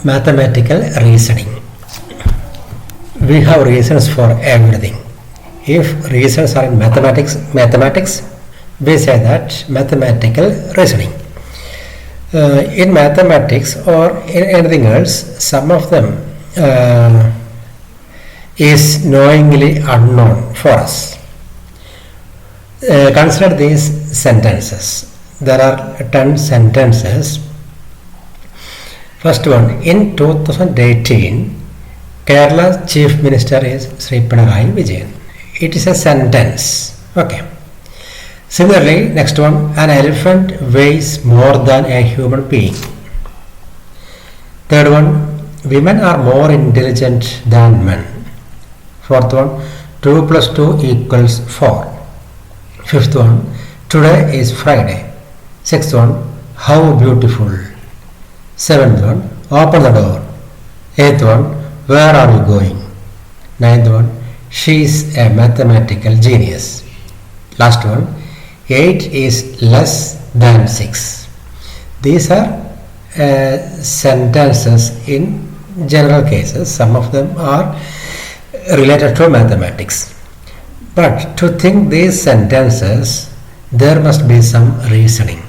mathematical reasoning. We have reasons for everything. If reasons are in mathematics, we say that mathematical reasoning. In mathematics or in anything else, some of them is knowingly unknown for us. Consider these sentences. There are 10 sentences. First one, in 2018, Kerala Chief Minister is Sri Pinarayi Vijayan. It is a sentence. Okay. Similarly, next one, an elephant weighs more than a human being. Third one, women are more intelligent than men. Fourth one, 2 plus 2 equals 4. Fifth one, today is Friday. Sixth one, how beautiful. Seventh one, open the door. Eighth one, where are you going? Ninth one, she is a mathematical genius. Last one, 8 is less than 6. These are sentences in general cases. Some of them are related to mathematics. But to think these sentences, there must be some reasoning.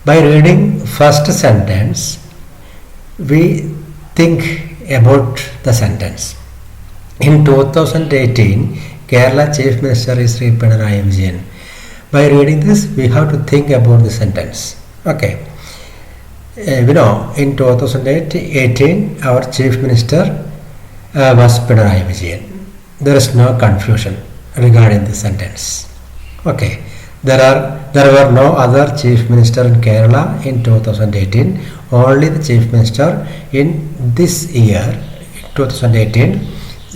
By reading first sentence, we think about the sentence. In 2018, Kerala Chief Minister is Sri Pinarayi Vijayan. By reading this, we have to think about the sentence. Okay. We know in 2018, our Chief Minister was Pinarayi Vijayan. There is no confusion regarding this sentence. Okay. There were no other Chief Minister in Kerala in 2018. Only the Chief Minister in this year, 2018,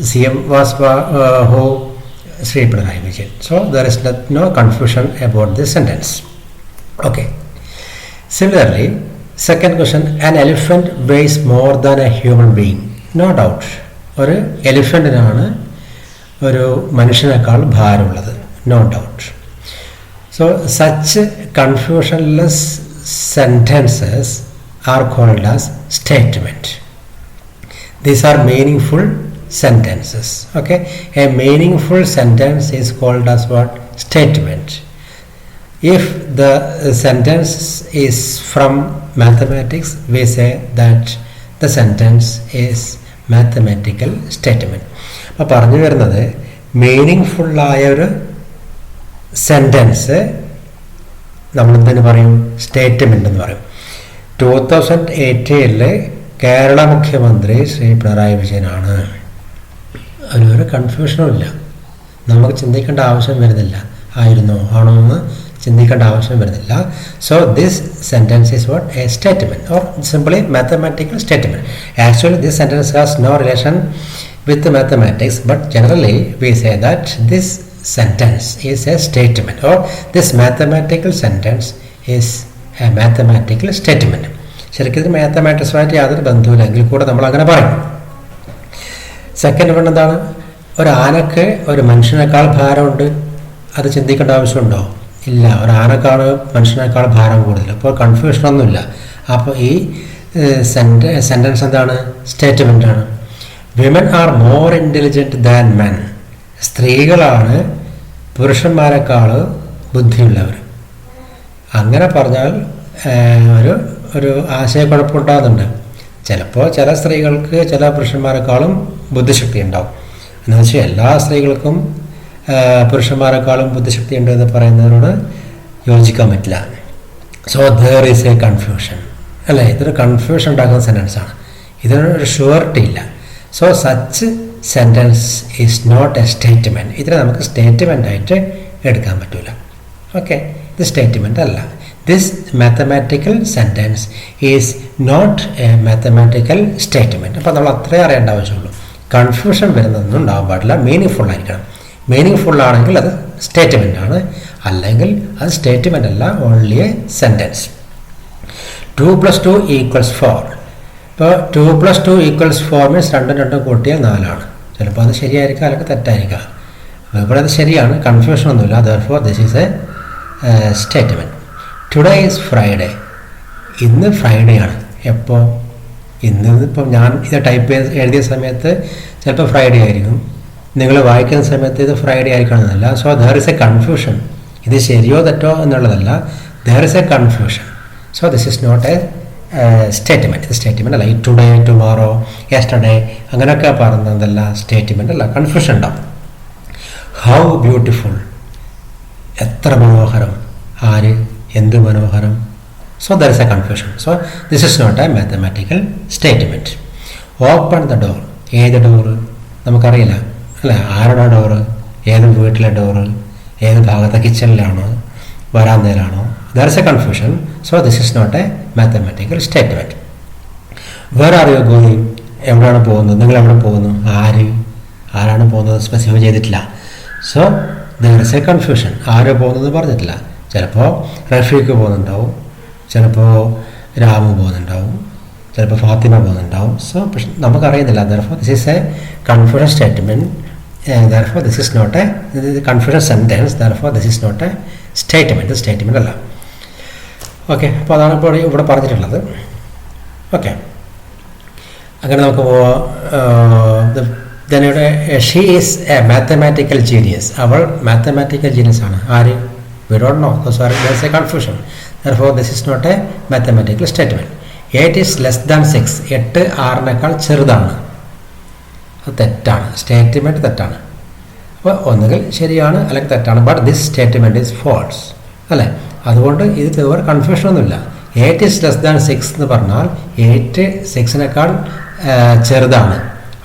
CM was who Sri Pinarayi Vijayan. So there is no confusion about this sentence. Okay. Similarly, second question, an elephant weighs more than a human being. No doubt. ഒരു എലിഫന്റിനാണ് ഒരു മനുഷ്യനേക്കാൾ ഭാരമുള്ളത്. No doubt. So such confusionless sentences are called as statement. These are meaningful sentences. Okay, a meaningful sentence is called as what? Statement. If the sentence is from mathematics, we say that the sentence is mathematical statement. അപ്പോൾ പറഞ്ഞു വരുന്നത് meaning ആയ ഒരു sentence നമ്മളെന്തിനു പറയും? Statement എന്ന് പറയും. 2018 കേരള മുഖ്യമന്ത്രി ശ്രീ പിണറായി വിജയനാണ്. അതിലൊരു കൺഫ്യൂഷനും ഇല്ല. നമുക്ക് ചിന്തിക്കേണ്ട ആവശ്യം വരുന്നില്ല. ആയിരുന്നോ ആണോ എന്ന് ചിന്തിക്കേണ്ട ആവശ്യം വരുന്നില്ല. So this sentence is what? A statement or simply mathematical statement. Actually this sentence has no relation with mathematics, but generally we say that this sentence is a statement or this mathematical sentence is a mathematical statement. ശരിക്കും ഇത് മാത്തമാറ്റിക്സുമായിട്ട് യാതൊരു ബന്ധവുമില്ലെങ്കിൽ കൂടെ നമ്മൾ അങ്ങനെ പറയും. Second one എന്താണ്? ഒരു ആനക്ക് ഒരു മനുഷ്യനേക്കാൾ ഭാരമുണ്ട്. അത് ചിന്തിക്കേണ്ട ആവശ്യമുണ്ടോ? ഇല്ല. ഒരു ആനക്കാൾ മനുഷ്യനേക്കാൾ ഭാരം കൂടുതൽ. അപ്പോൾ കൺഫ്യൂഷനൊന്നുമില്ല. അപ്പോൾ ഈ സെൻറ്റൻസ് എന്താണ്? സ്റ്റേറ്റ്മെൻ്റാണ്. Women are more intelligent than men. സ്ത്രീകളാണ് പുരുഷന്മാരെക്കാൾ ബുദ്ധിയുള്ളവർ. അങ്ങനെ പറഞ്ഞാൽ ഒരു ആശയക്കുഴപ്പമുണ്ടാകുന്നുണ്ട്. ചിലപ്പോൾ ചില സ്ത്രീകൾക്ക് ചില പുരുഷന്മാരെക്കാളും ബുദ്ധിശക്തി ഉണ്ടാവും. എന്ന് വെച്ചാൽ എല്ലാ സ്ത്രീകൾക്കും പുരുഷന്മാരെക്കാളും ബുദ്ധിശക്തി ഉണ്ട് എന്ന് പറയുന്നതിനോട് യോജിക്കാൻ പറ്റില്ല. So there is a confusion. അല്ലേ? ഇതൊരു കൺഫ്യൂഷൻ ഉണ്ടാക്കുന്ന സെൻറ്റൻസാണ്. ഇതിനൊരു ഷുവർട്ടി ഇല്ല. So such sentence is not a statement. ഇതിനെ നമുക്ക് സ്റ്റേറ്റ്മെൻ്റ് ആയിട്ട് എടുക്കാൻ പറ്റില്ല. ഓക്കെ, ഇത് സ്റ്റേറ്റ്മെൻ്റ് അല്ല. This mathematical sentence is not a mathematical statement. അപ്പോൾ നമ്മൾ അത്രേ അറിയേണ്ട ആവശ്യമുള്ളൂ. കൺഫ്യൂഷൻ വരുന്നതൊന്നും ഉണ്ടാകാൻ പാടില്ല. മീനിങ് ഫുൾ ആയിരിക്കണം. മീനിങ് ഫുൾ ആണെങ്കിൽ അത് സ്റ്റേറ്റ്മെൻ്റ് ആണ്, അല്ലെങ്കിൽ അത് സ്റ്റേറ്റ്മെൻ്റ് അല്ല, ഓൺലി എ സെൻറ്റൻസ്. 2 + 2 = 4. ഇപ്പോൾ 2 + 2 = 4 മീൻസ് 2 കൂട്ടിയാൽ 4. ചിലപ്പോൾ അത് ശരിയായിരിക്കാം, അല്ലെങ്കിൽ തെറ്റായിരിക്കാം. ഇവിടെ അത് ശരിയാണ്, കൺഫ്യൂഷനൊന്നുമില്ല. therefore this is a statement. Today is Friday. ഇന്ന് ഫ്രൈഡേ ആണ്. എപ്പോൾ? ഇപ്പം ഞാൻ ഇത് ടൈപ്പ് ചെയ്ത് എഴുതിയ സമയത്ത് ചിലപ്പോൾ ഫ്രൈഡേ ആയിരിക്കും, നിങ്ങൾ വായിക്കുന്ന സമയത്ത് ഇത് ഫ്രൈഡേ ആയിരിക്കണമെന്നല്ല. So there is A confusion. ഇത് ശരിയോ തെറ്റോ എന്നുള്ളതല്ല, there is A confusion. So this is not a statement. ഇത് സ്റ്റേറ്റ്മെൻ്റ് അല്ല. ഈ ടുഡേ, ടുമോറോ, യെസ്റ്റർഡേ അങ്ങനെയൊക്കെ പറയുന്നതല്ല സ്റ്റേറ്റ്മെൻ്റ് അല്ല. കൺഫ്യൂഷൻ ഉണ്ടാവും. ഹൗ ബ്യൂട്ടിഫുൾ, എത്ര മനോഹരം, ആര്, എന്ത് മനോഹരം. So there is A confusion. So this is not a mathematical statement. Open the door, ഏത് ഡോറ് നമുക്കറിയില്ല അല്ലേ, ആരുടെ ഡോറ്, ഏത് വീട്ടിലെ ഡോറ്, ഏത് ഭാഗത്തെ, കിച്ചണിലാണോ വരാന്തയിലാണോ, there is A confusion. So this is not a mathematical statement. Where are you going, എവിടെയാണ് പോകുന്നത്, നിങ്ങൾ എവിടെ പോകുന്നു, ആരാണ് പോകുന്നത് സ്പെസിഫൈ ചെയ്തിട്ടില്ല. സോ ദർ ഇസ് എ കൺഫ്യൂഷൻ. ആര് പോകുന്നത് പറഞ്ഞിട്ടില്ല. ചിലപ്പോൾ റഫീഖ് പോകുന്നുണ്ടാവും, ചിലപ്പോൾ രാമു പോകുന്നുണ്ടാവും, ചിലപ്പോൾ ഫാത്തിമ പോകുന്നുണ്ടാവും. സോ പക്ഷെ നമുക്കറിയുന്നില്ല. Therefore this is a confusion statement. Therefore this is not a confusion sentence. Therefore this is not a statement. Statement അല്ല. ഓക്കെ, അപ്പോൾ അതാണ് ഇപ്പോൾ ഇവിടെ പറഞ്ഞിട്ടുള്ളത്. ഓക്കെ, അങ്ങനെ നമുക്ക് ഇവിടെ she is a mathematical genius. അവൾ മാത്തമാറ്റിക്കൽ ജീനിയസ് ആണ്. ആര്? We don't know. Sorry, there is A confusion. Therefore this is not a mathematical statement. 8 is less than 6. 8 6-നേക്കാൾ ചെറുതാണ്. അത് തെറ്റാണ്. സ്റ്റേറ്റ്മെൻറ്റ് തെറ്റാണ്. അപ്പോൾ ഒന്നുകിൽ ശരിയാണ് അല്ലെങ്കിൽ തെറ്റാണ്. But this statement is false അല്ലേ. അതുകൊണ്ട് ഇത് വേറെ കൺഫ്യൂഷനൊന്നുമില്ല. 8 ഈസ് ലെസ് ദാൻ 6 എന്ന് പറഞ്ഞാൽ 8 6-നേക്കാൾ ചെറുതാണ്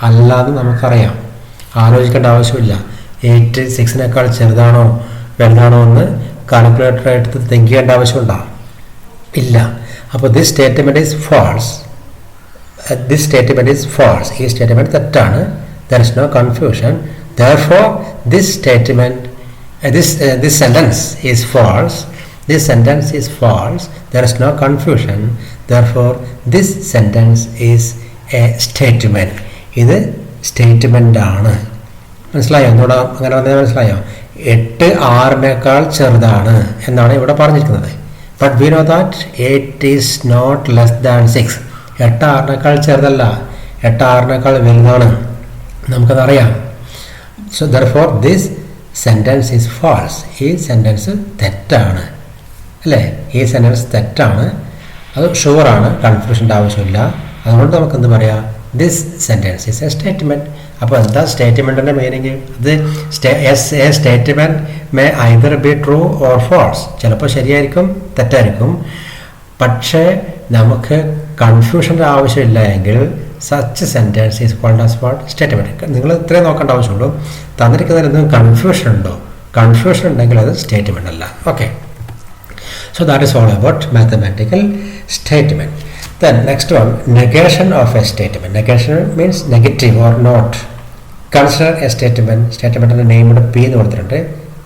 അല്ലാതെ നമുക്കറിയാം. ആലോചിക്കേണ്ട ആവശ്യമില്ല. 8 6-നേക്കാൾ ചെറുതാണോ വലുതാണോ എന്ന് കാൽക്കുലേറ്റർ എടുത്ത് തിങ്ക് ചെയ്യേണ്ട ആവശ്യമുണ്ടോ? ഇല്ല. അപ്പോൾ this statement is false. This statement is false. ഈ സ്റ്റേറ്റ്മെൻറ്റ് തെറ്റാണ്. There is no confusion. Therefore this statement this sentence is false. This sentence is false. There is no confusion. Therefore this sentence is a statement. ഇത് statement ആണ്. മനസ്സിലായോ? എന്നോട് അങ്ങനെ വന്നത് മനസ്സിലായോ? 8 6-നേക്കാൾ ചെറുതാണ് എന്നാണ് ഇവിടെ പറഞ്ഞിരിക്കുന്നത്. But we know that 8 is not less than 6. 8 6-നേക്കാൾ ചെറുതല്ല, 8 6-നേക്കാൾ വലുതാണ്. നമുക്കതറിയാം. So therefore this sentence is false. ഈ സെൻറ്റൻസ് തെറ്റാണ് അല്ലേ. ഈ സെൻറ്റൻസ് തെറ്റാണ്. അത് ഷുവറാണ്. കൺഫ്യൂഷൻ്റെ ആവശ്യമില്ല. അതുകൊണ്ട് നമുക്കെന്ത് പറയാം? This sentence is a statement. അപ്പോൾ എന്താ സ്റ്റേറ്റ്മെൻറ്റിൻ്റെ മീനിങ്? ഇത് a statement may either be true or false. ചിലപ്പോൾ ശരിയായിരിക്കും, തെറ്റായിരിക്കും. പക്ഷേ നമുക്ക് കൺഫ്യൂഷൻ്റെ ആവശ്യമില്ല എങ്കിൽ such sentence is called as what? Statement. നിങ്ങൾ ഇത്രയും നോക്കേണ്ട ആവശ്യമുള്ളൂ. തന്നിരിക്കുന്നതിൽ എന്തെങ്കിലും കൺഫ്യൂഷൻ ഉണ്ടോ? കൺഫ്യൂഷൻ ഉണ്ടെങ്കിൽ അത് സ്റ്റേറ്റ്മെൻ്റ് അല്ല. Okay, so that is all about mathematical statement. Then next one, negation of a statement. Negation means negative or not. Consider a statement. Statementന്റെ നെയിമിന്റെ P എന്ന് കൊടുത്തിട്ടുണ്ട്.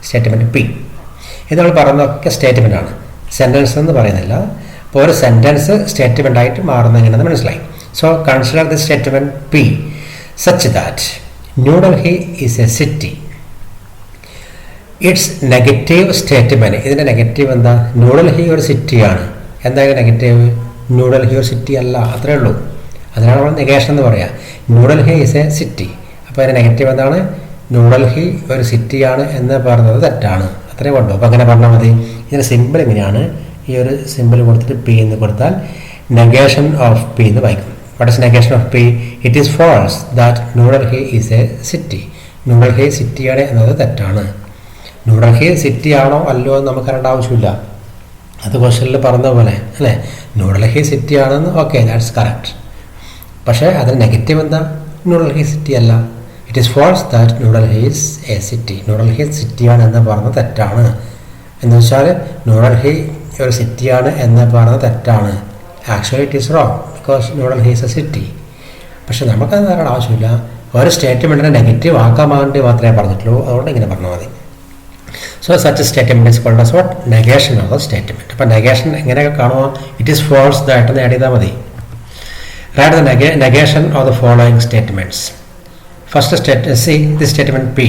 Statement P. ഇത് നമ്മൾ പറയുന്നതൊക്കെ സ്റ്റേറ്റ്മെൻ്റ് ആണ്, സെൻറ്റൻസ് എന്ന് പറയുന്നില്ല. അപ്പോൾ ഒരു സെൻറ്റൻസ് സ്റ്റേറ്റ്മെൻ്റ് ആയിട്ട് മാറുന്നത് എങ്ങനെയെന്ന് മനസ്സിലായി. So consider the statement P such that New Delhi is a city. It's negative statement. ഇതിൻ്റെ നെഗറ്റീവ് എന്താ? ന്യൂഡൽഹി ഒരു സിറ്റിയാണ്. എന്തായാലും നെഗറ്റീവ്? ന്യൂഡൽഹി ഒരു സിറ്റി അല്ല, അത്രേ ഉള്ളൂ. അതിനാണ് നമ്മൾ നെഗേഷൻ എന്ന് പറയുക. New Delhi is a city. അപ്പോൾ അതിൻ്റെ നെഗറ്റീവ് എന്താണ്? ന്യൂഡൽഹി ഒരു സിറ്റിയാണ് എന്ന് പറയുന്നത് തെറ്റാണ്. അത്രേ ഉള്ളൂ. അപ്പോൾ അങ്ങനെ പറഞ്ഞാൽ മതി. ഇതിൻ്റെ സിമ്പിൾ എങ്ങനെയാണ്? ഈ ഒരു സിമ്പിൾ കൊടുത്തിട്ട് P എന്ന് കൊടുത്താൽ നെഗേഷൻ ഓഫ് P എന്ന് വായിക്കും. What is negation of P? It is false that New Delhi is a city. New Delhi സിറ്റിയാണ് എന്നത് തെറ്റാണ്. ന്യൂഡൽഹി സിറ്റി ആണോ അല്ലോ എന്ന് നമുക്ക് അറിയേണ്ട ആവശ്യമില്ല. അത് ക്വസ്റ്റനിൽ പറഞ്ഞ പോലെ അല്ലേ, ന്യൂഡൽഹി സിറ്റി ആണെന്ന്. Okay, that's correct. പക്ഷേ അതിന് നെഗറ്റീവ് എന്താ? ന്യൂഡൽഹി സിറ്റി അല്ല. It is false that New Delhi is a city. New Delhi സിറ്റിയാണ് എന്ന് പറഞ്ഞത് തെറ്റാണ്. എന്ന് വെച്ചാൽ ന്യൂഡൽഹി ഒരു സിറ്റിയാണ് എന്ന് പറഞ്ഞത് തെറ്റാണ്. Actually it is wrong because New Delhi is a city. പക്ഷെ നമുക്കത് അറിയേണ്ട ആവശ്യമില്ല. ഒരു സ്റ്റേറ്റ്മെൻറ്റിനെ നെഗറ്റീവ് ആക്കാൻ വേണ്ടി മാത്രമേ പറഞ്ഞിട്ടുള്ളൂ. അതുകൊണ്ട് ഇങ്ങനെ പറഞ്ഞാൽ മതി. So such a statement is called as what? Negation of the statement. അപ്പോൾ നെഗേഷൻ എങ്ങനെയൊക്കെ കാണുമോ? It is false that add ചെയ്താൽ മതി. Write the negation of the following statements. First see this statement P.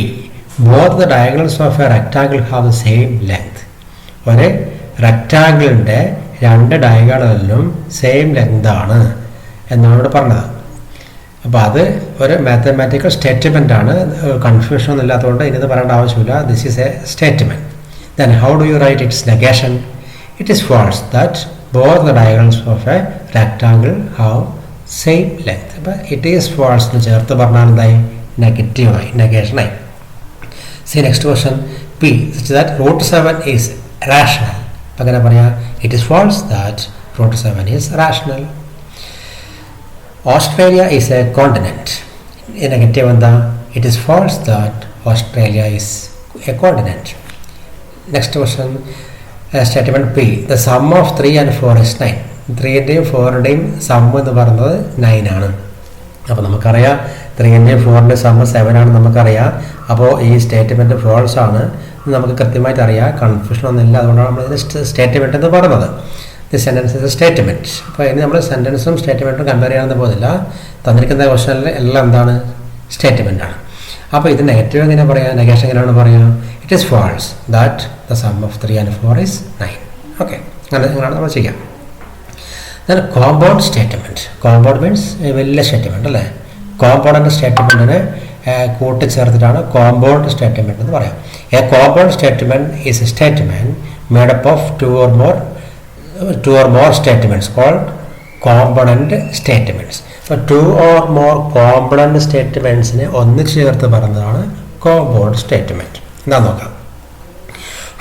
Both the diagonals of a rectangle have the same length. ഒരു റെക്റ്റാങ്കിളിൻ്റെ രണ്ട് ഡയഗണലിനും same length ആണ്. എന്നാണ് ഇവിടെ പറഞ്ഞത്. അപ്പോൾ അത് ഒരു മാത്തമാറ്റിക്കൽ സ്റ്റേറ്റ്മെൻ്റ് ആണ്. കൺഫ്യൂഷൻ ഒന്നും ഇല്ലാത്തതുകൊണ്ട് ഇനിത് പറയേണ്ട ആവശ്യമില്ല. This is a statement. Then how do you write its negation? It is false that both the diagonals of a rectangle have same length. അപ്പോൾ ഇറ്റ് ഈസ് ഫാൾസ് എന്ന് ചേർത്ത് പറഞ്ഞാൽ എന്തായി? നെഗറ്റീവായി, നെഗേഷനായി. See next question p that √7 is rational. അപ്പം അങ്ങനെ പറയാം, it is false that √7 is rational. Australia is a continent. Negative എന്താ? It is false that Australia is a continent. Next question, statement P. The sum of 3 and 4 is 9. 3ൻ്റെയും 4ൻ്റെയും some എന്ന് പറയുന്നത് 9 ആണ്. അപ്പോൾ നമുക്കറിയാം 3ൻ്റെയും 4ൻ്റെയും some 7 ആണ് നമുക്കറിയാം. അപ്പോൾ ഈ സ്റ്റേറ്റ്മെൻറ്റ് ഫോൾസ് ആണ് നമുക്ക് കൃത്യമായിട്ട് അറിയാം. കൺഫ്യൂഷൻ ഒന്നുമില്ല. അതുകൊണ്ടാണ് നമ്മൾ ഇതിന് സ്റ്റേറ്റ്മെൻറ്റ് എന്ന് പറയുന്നത്. The sentence is A statement. അപ്പോൾ ഇനി നമ്മൾ സെൻറ്റൻസും സ്റ്റേറ്റ്മെൻറ്റും കമ്പയർ ചെയ്യാനൊന്നും പോകുന്നില്ല. തന്നിരിക്കുന്ന ക്വസ്റ്റനിൽ എല്ലാം എന്താണ്? സ്റ്റേറ്റ്മെൻ്റ് ആണ്. അപ്പോൾ ഇത് നെഗറ്റീവ് എങ്ങനെ പറയാം? നെഗേഷൻ എങ്ങനെയാണ് പറയുക? It is false that the sum of 3 and 4 is 9. Okay, അങ്ങനെയാണ് നമ്മൾ ചെയ്യാം. Then compound statement. Compound means വലിയ സ്റ്റേറ്റ്മെൻറ്റ് അല്ലേ? കോമ്പൗണ്ട് സ്റ്റേറ്റ്മെൻറ്റിനെ കൂട്ടിച്ചേർത്തിട്ടാണ് കോമ്പൗണ്ട് സ്റ്റേറ്റ്മെൻറ്റ് എന്ന് പറയാം. A compound statement is a statement made up of two or more statements called component statements. So 2 or more component statementsനെ ഒന്നിച്ച് ചേർത്ത് പറയുന്നതാണ് compound statement. എന്താ നോക്കാം.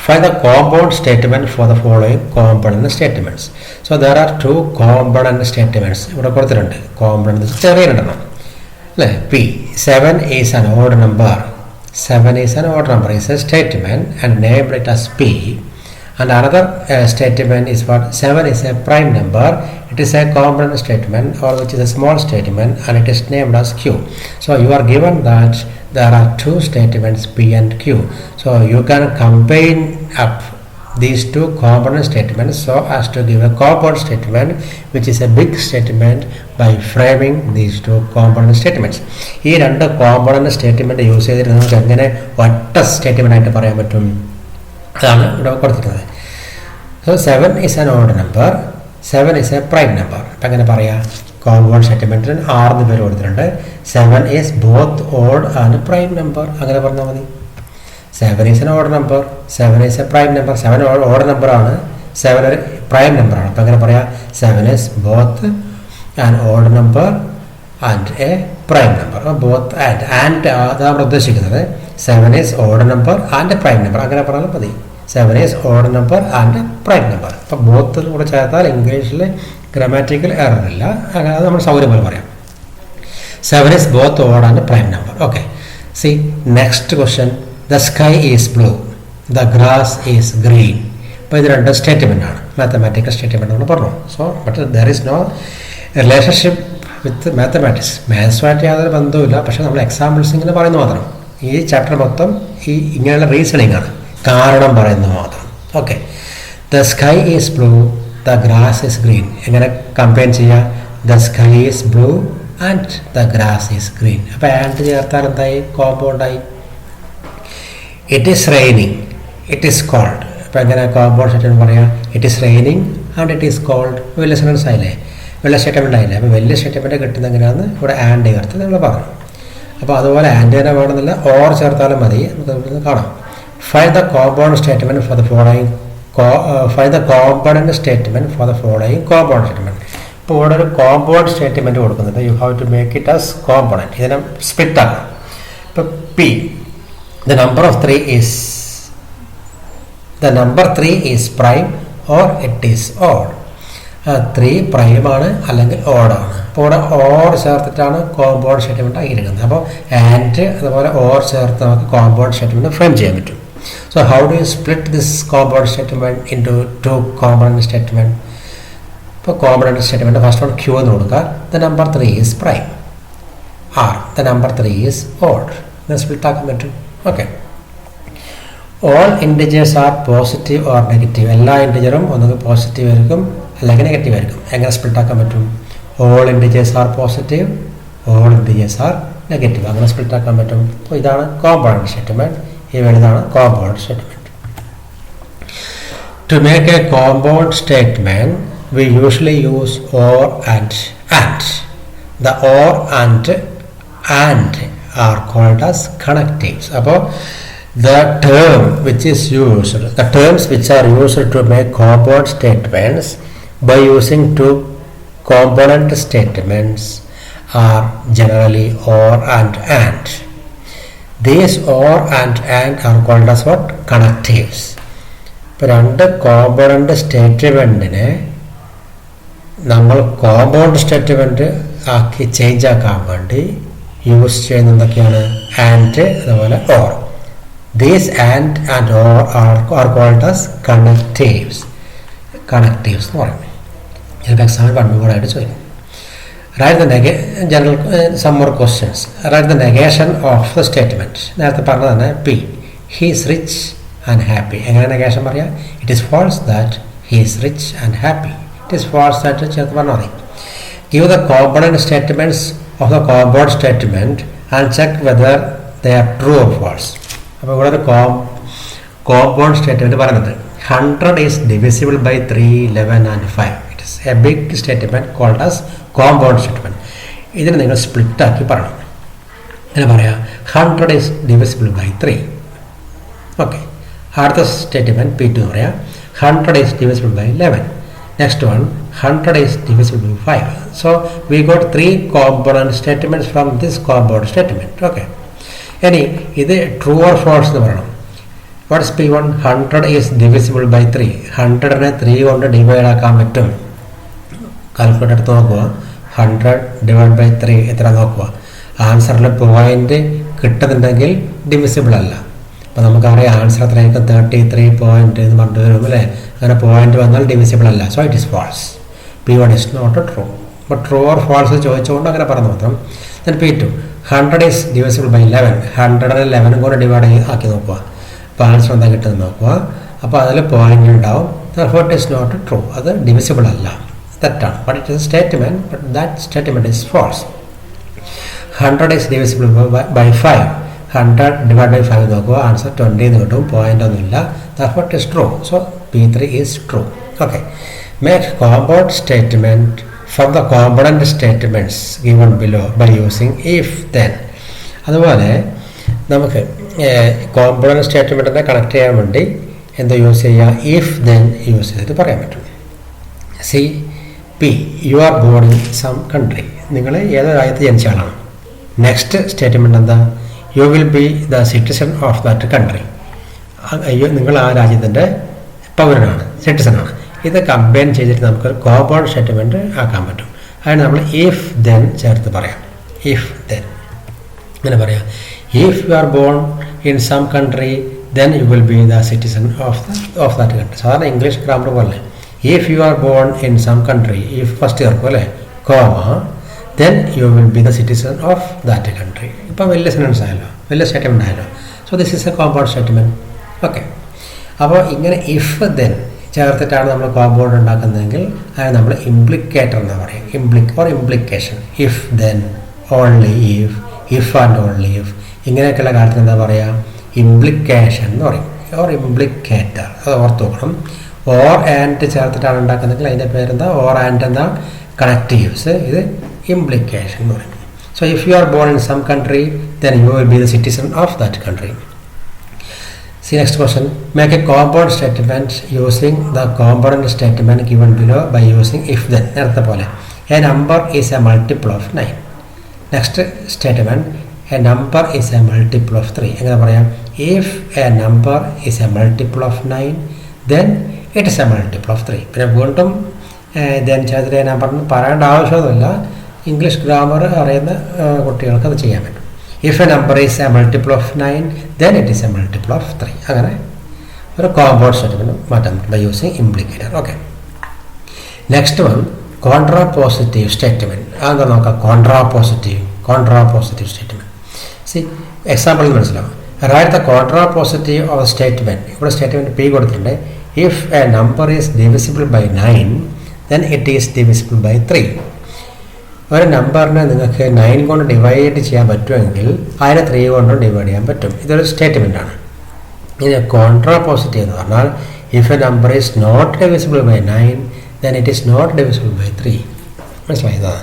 Find the compound statement for the following component statements. So there are 2 component statements. ഇവിടെ കൊടുത്തിട്ടുണ്ട്. component ചെറിയ രണ്ടെണ്ണം അല്ലേ? P 7 is an odd number. 7 is an odd number is a statement and named it as P. And another statement is what? 7 is a prime number. It is a component statement or which is a small statement and it is named as Q. So you are given that there are 2 statements P and Q. So you can combine up these 2 component statements so as to give a compound statement which is a big statement by framing these 2 component statements. ഈ രണ്ട് component statement use ചെയ്തിട്ട് നമുക്ക് എങ്ങനെ ഒറ്റ statement ആയിട്ട് പറയാൻ പറ്റും? അതാണ് ഇവിടെ കൊടുത്തിട്ടുള്ളത്. So 7 is an odd number, 7 is a prime number. അപ്പം എങ്ങനെ പറയാം? കോമ്പൗണ്ട് സ്റ്റേറ്റ്മെൻറ്റിന് 6 പേര് കൊടുത്തിട്ടുണ്ട്. 7 is both odd and prime number. അങ്ങനെ പറഞ്ഞാൽ മതി. 7 is an odd number, 7 is a prime number. 7 odd number ആണ്, 7 ഒരു prime number ആണ്. അപ്പം എങ്ങനെ പറയാം? 7 is both an odd number and a prime number. both and അതാണ് ഉദ്ദേശിക്കുന്നത്. 7 is odd number and a prime number. അങ്ങനെ പറഞ്ഞാൽ മതി. 7 is odd number and a prime number. അപ്പോൾ ബോത്ത് കൂടെ ചേർത്താൽ ഇംഗ്ലീഷിൽ ഗ്രാമാറ്റിക്കൽ എറർ ഇല്ല. അങ്ങനെ നമ്മൾ സൗകര്യം പോലെ പറയാം. 7 is both odd and a prime number. Okay. See, next question. The sky is blue. The grass is green. അപ്പോൾ ഇത് രണ്ട് സ്റ്റേറ്റ്മെൻ്റ് ആണ്. മാത്തമാറ്റിക്കൽ സ്റ്റേറ്റ്മെൻ്റ് എന്ന് പറഞ്ഞു. So but there is no relationship with mathematics. മാത്സുമായിട്ട് യാതൊരു ബന്ധവുമില്ല. പക്ഷേ നമ്മൾ എക്സാമ്പിൾസ് ഇങ്ങനെ പറയുന്നത് മാത്രം. ഈ ചാപ്റ്റർ മൊത്തം ഈ ഇങ്ങനെയുള്ള റീസണിങ് ആണ്, കാരണം പറയുന്നത് മാത്രം. Okay. The sky is blue, the grass is green. എങ്ങനെ കമ്പയർ ചെയ്യുക? The sky is blue and the grass is green. അപ്പോൾ ആൻഡ് ചേർത്താൽ എന്തായി? കോമ്പൗണ്ടായി. It is raining, it is cold. അപ്പോൾ എങ്ങനെ കോമ്പൗണ്ട് സ്റ്റേറ്റ്മെൻറ്റ് പറയാം? It is raining and it is cold. വലിയ സെൻറ്റൻസ് ആയില്ലേ? വലിയ സ്റ്റേറ്റ്മെൻ്റ് ആയില്ലേ? അപ്പോൾ വലിയ സ്റ്റേറ്റ്മെൻറ്റ് കിട്ടുന്നത് എങ്ങനെയാണെന്ന് ഇവിടെ ആൻഡ് ചേർത്ത് നമ്മൾ പറഞ്ഞു. അപ്പോൾ അതുപോലെ ആൻഡ് തന്നെ വേണമെന്നില്ല, ഓർ ചേർത്താലും മതി. നമുക്ക് കാണാം. Find the compound statement for the following find the component statement for the following compound statement. ഇപ്പോൾ ഇവിടെ ഒരു കോമ്പൗണ്ട് സ്റ്റേറ്റ്മെൻറ്റ് കൊടുക്കുന്നുണ്ട്. You have to make it as component. ഇതിനെ സ്പ്ലിറ്റ് ആക്കണം. ഇപ്പോൾ P the number 3 is prime or it is odd. 3 പ്രൈമാണ് അല്ലെങ്കിൽ ഓഡാണ്. അപ്പോൾ ഇവിടെ ഓർ ചേർത്തിട്ടാണ് കോമ്പൗണ്ട് സ്റ്റേറ്റ്മെൻറ്റ് ആയിരിക്കുന്നത്. അപ്പോൾ ആൻഡ് അതുപോലെ ഓർ ചേർത്ത് നമുക്ക് കോമ്പൗണ്ട് സ്റ്റേറ്റ്മെൻറ്റ് ഫ്രെയിം ചെയ്യാൻ പറ്റും. So how do you split this compound statement into 2 component statement? ഇപ്പോൾ component statement first one q എന്ന് കൊടുക്കുക. The number 3 is prime or the number 3 is odd. ഇങ്ങനെ സ്പ്ലിറ്റ് ആക്കാൻ പറ്റും. Okay. All integers are positive or negative. എല്ലാ ഇൻറ്റിജറും ഒന്നുകിൽ positive ആയിരിക്കും അല്ലെങ്കിൽ നെഗറ്റീവ് ആയിരിക്കും. എങ്ങനെ സ്പ്ലിറ്റ് ആക്കാൻ പറ്റും? All integers are positive, all integers are negative. അങ്ങനെ സ്പ്ലിറ്റ് ആക്കാൻ പറ്റും. അപ്പോൾ ഇതാണ് കോമ്പൗണ്ട് സ്റ്റേറ്റ്മെൻറ്റ്. ഈ ഇതാണ് compound statement. To make a compound statement we usually use or and and. The or and are called as connectives. അപ്പോൾ the terms which are used to make compound statements by using two component statements are generally or and. These or and are called as what? Connectives. ഇപ്പോൾ രണ്ട് component സ്റ്റേറ്റ്മെന്റിനെ നമ്മൾ compound statement ആക്കി change ആക്കാൻ വേണ്ടി use ചെയ്യുന്ന എന്തൊക്കെയാണ്? And, അതുപോലെ or. These and or are called as connectives എന്ന് പറയും. ചിലപ്പോൾ എക്സാമിൽ പണ്ടുകൂടായിട്ട് ചോദിക്കും. Write the general some more questions. Write the negation of the statement. നേരത്തെ പറഞ്ഞത് തന്നെ P, he is rich and happy. എങ്ങനെ നെഗേഷൻ പറയാം? It is false that he is rich and happy. It is false that ചേർത്ത് പറഞ്ഞാൽ മതി. Give the component statements of the compound statement and check whether they are true or false. അപ്പോൾ ഇവിടെ ഒരു compound statement പറയുന്നത് 100 is divisible by 3, 11 and 5. It is a big statement called as compound statement. ഇതിന് നിങ്ങൾ split ആക്കി പറയണം. അങ്ങനെ പറയാം 100 is divisible by 3. ഓക്കെ. അടുത്ത സ്റ്റേറ്റ്മെൻറ്റ് P2 പറയാം 100 is divisible by 11. Next one, 100 is divisible by 5. So we got 3 component statements from this compound statement. Okay. Any ഇത് true or false എന്ന് പറയണം. What is P1? 100 is divisible by 3. 100നെ 3 കൊണ്ട് divide ആക്കാൻ പറ്റും. Calculator എടുത്ത് നോക്കുക. 100 divide by 3 എത്ര നോക്കുക. ആൻസറിൽ പോയിന്റ് കിട്ടുന്നുണ്ടെങ്കിൽ ഡിവിസിബിൾ അല്ല. അപ്പോൾ നമുക്കറിയാം ആൻസർ എത്രയായിരിക്കും? 33 പോയിന്റ് എന്ന് പറഞ്ഞു വരും അല്ലേ? അങ്ങനെ പോയിന്റ് വന്നാൽ ഡിവിസിബിൾ അല്ല. So it is false. P1 is not true. അപ്പോൾ ട്രൂ ഓർ ഫാൾസ് ചോദിച്ചുകൊണ്ട് അങ്ങനെ പറഞ്ഞു മാത്രം. Then P2, 100 is divisible by 11. 100നെ 11 കൊണ്ട് ഡിവൈഡ് ആക്കി നോക്കുക. അപ്പോൾ ആൻസർ എന്താ കിട്ടുന്നത് നോക്കുക. അപ്പോൾ അതിൽ പോയിന്റ് ഉണ്ടാവും. Therefore it is not true. അത് ഡിവിസിബിൾ അല്ല, തെറ്റാണ്. But it is statement, but that statement is false. 100 is divisible by 5. 100 divided by 5 നോക്കുക. ആൻസർ 20 എന്ന് കിട്ടും. പോയിന്റ് ഒന്നുമില്ല. Therefore it is true. So P3 is true. Okay. Make compound statement from the component statements given below by using if then. അതുപോലെ നമുക്ക് component സ്റ്റേറ്റ്മെൻറ്റിനെ connect ചെയ്യാൻ വേണ്ടി എന്താ use ചെയ്യുക? ഇഫ് ദെൻ യൂസ് ചെയ്തിട്ട് പറയാൻ പറ്റും. See P, you are born in some country. നിങ്ങൾ ഏതോ രാജ്യത്ത് ജനിച്ച ആളാണ്. നെക്സ്റ്റ് സ്റ്റേറ്റ്മെൻറ്റ് എന്താ? You will be the citizen of that country. നിങ്ങൾ ആ രാജ്യത്തിൻ്റെ പൗരനാണ്, സിറ്റിസണാണ്. ഇത് കമ്പൈൻ ചെയ്തിട്ട് നമുക്കൊരു കോമ്പൗണ്ട് സ്റ്റേറ്റ്മെൻറ്റ് ആക്കാൻ പറ്റും. അതിന് നമ്മൾ ഇഫ് ദെൻ ചേർത്ത് പറയാം. ഇഫ് ദെൻ ഇങ്ങനെ പറയാം. If you are born in some country then you will be the citizen of that country. സാധാരണ ഇംഗ്ലീഷ് ഗ്രാമർ പോലെ if you are born in some country, if first ചേർക്കും അല്ലേ, comma then you will be the citizen of that country. ഇപ്പം വലിയ sentence ആയല്ലോ, വലിയ statement ആയല്ലോ. So this is a compound statement. Okay. അപ്പോൾ ഇങ്ങനെ ഇഫ് ദെൻ ചേർത്തിട്ടാണ് നമ്മൾ കോമ്പൗണ്ട് ഉണ്ടാക്കുന്നതെങ്കിൽ അതിന് നമ്മൾ ഇംപ്ലിക്കേറ്റർ എന്ന് പറയും. Implication. If then, only if and only if, ഇങ്ങനെയൊക്കെയുള്ള കാര്യത്തിൽ എന്താ പറയുക? ഇംപ്ലിക്കേഷൻ എന്ന് പറയും. Or implicator. അത് ഓർത്ത് നോക്കണം. ഓർ ആൻഡ് ചേർത്തിട്ടാണ് ഉണ്ടാക്കുന്നതെങ്കിൽ അതിൻ്റെ പേരെന്താ? ഓർ ആൻഡ് എന്താ? കണക്റ്റീവ്സ്. ഇത് ഇംപ്ലിക്കേഷൻ എന്ന് പറയും. So if you are born in some country then you will be the citizen of that country. See next question. Make a compound statement using the component statement given below by using if then. നേരത്തെ പോലെ a number is a multiple of 9. Next statement, a number is a multiple of 3. എങ്ങനെ പറയാം? If a number is a multiple of 9 then it is a multiple of 3. പിന്നെ വീണ്ടും then ചേർത്തിട്ട് a number പറയേണ്ട ആവശ്യമൊന്നുമില്ല. English grammar അറിയുന്ന കുട്ടികൾക്ക് അത് ചെയ്യാൻ പറ്റും. If a number is a multiple of 9 then it is a multiple of 3. അങ്ങനെ ഒരു കോമ്പൗണ്ട് സ്റ്റേറ്റ്മെൻറ്റ് മാറ്റാൻ പറ്റും by using implicator. Okay. Next one, contrapositive statement. അതെന്താ നോക്കാം. Contrapositive statement. സി എക്സാമ്പിൾ മനസ്സിലാവും. Write the contrapositive of statement. ഇവിടെ statement p കൊടുത്തിട്ടുണ്ട്. If a number is divisible by 9 then it is divisible by 3. ഒരു നമ്പറിനെ നിങ്ങൾക്ക് 9 കൊണ്ട് ഡിവൈഡ് ചെയ്യാൻ പറ്റുമെങ്കിൽ അതിനെ 3 കൊണ്ട് ഡിവൈഡ് ചെയ്യാൻ പറ്റും. ഇതൊരു സ്റ്റേറ്റ്മെൻറ്റാണ്. ഇനി കോൺട്രാപോസിറ്റീവ് എന്ന് പറഞ്ഞാൽ if a number is not divisible by 9 then it is not divisible by 3. മനസ്സിലായതാണ്.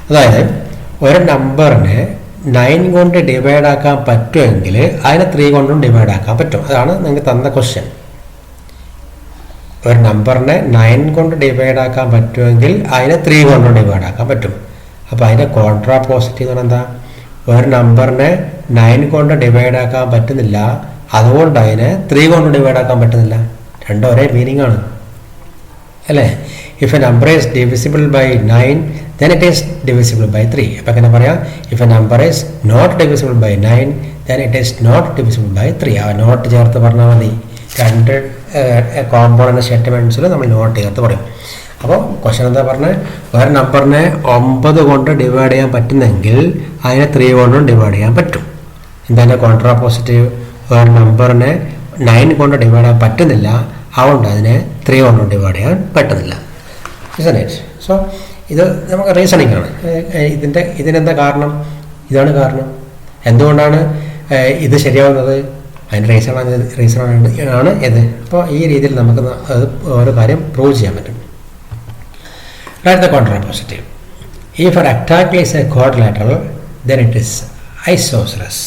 അതായത് ഒരു നമ്പറിനെ 9 കൊണ്ട് ഡിവൈഡ് ആക്കാൻ പറ്റുമെങ്കിൽ അതിനെ 3 കൊണ്ടും ഡിവൈഡ് ആക്കാൻ പറ്റും. അതാണ് നിങ്ങൾക്ക് തന്ന ക്വസ്റ്റ്യൻ. ഒരു നമ്പറിനെ 9 കൊണ്ട് ഡിവൈഡ് ആക്കാൻ പറ്റുമെങ്കിൽ അതിനെ 3 കൊണ്ടും ഡിവൈഡ് ആക്കാൻ പറ്റും. അപ്പോൾ അതിൻ്റെ കോൺട്രാ പോസിറ്റീവ് എന്ന് പറഞ്ഞാൽ എന്താ? ഒരു നമ്പറിനെ 9 കൊണ്ട് ഡിവൈഡ് ആക്കാൻ പറ്റുന്നില്ല, അതുകൊണ്ട് അതിനെ 3 കൊണ്ട് ഡിവൈഡ് ആക്കാൻ പറ്റുന്നില്ല. രണ്ടും ഒരേ മീനിങ് ആണ് അല്ലേ? If a number is divisible by 9 then it is divisible by 3. അപ്പോൾ എങ്ങനെ പറയാം? If a number is not divisible by 9 then it is not divisible by 3. ആ നോട്ട് ചേർത്ത് പറഞ്ഞാൽ മതി. രണ്ട് കോമ്പോണന്റ് സ്റ്റേറ്റ്മെൻറ്റ്സിൽ നമ്മൾ നോട്ട് ചേർത്ത് പറയും. അപ്പോൾ ക്വസ്റ്റൻ എന്താ പറഞ്ഞത്? ഒരു നമ്പറിനെ 9 കൊണ്ട് ഡിവൈഡ് ചെയ്യാൻ പറ്റുന്നെങ്കിൽ അതിനെ 3 കൊണ്ടും ഡിവൈഡ് ചെയ്യാൻ പറ്റും. എന്താണ് കോൺട്രാ പോസിറ്റീവ്? ഒരു നമ്പറിനെ 9 കൊണ്ട് ഡിവൈഡ് ചെയ്യാൻ പറ്റുന്നില്ല, അതുകൊണ്ട് അതിനെ 3 കൊണ്ടും ഡിവൈഡ് ചെയ്യാൻ പറ്റുന്നില്ല. സോ ഇത് നമുക്ക് റീസണിങ് ആണ്. ഇതിനെന്താ കാരണം? ഇതാണ് കാരണം. എന്തുകൊണ്ടാണ് ഇത് ശരിയാവുന്നത്? അതിൻ്റെ റീസണാണ് ഇത്. അപ്പോൾ ഈ രീതിയിൽ നമുക്ക് ഓരോ കാര്യം പ്രൂവ് ചെയ്യാൻ പറ്റും. Write the contrapositive. If a rectangle is a quadrilateral, then it is isosceles.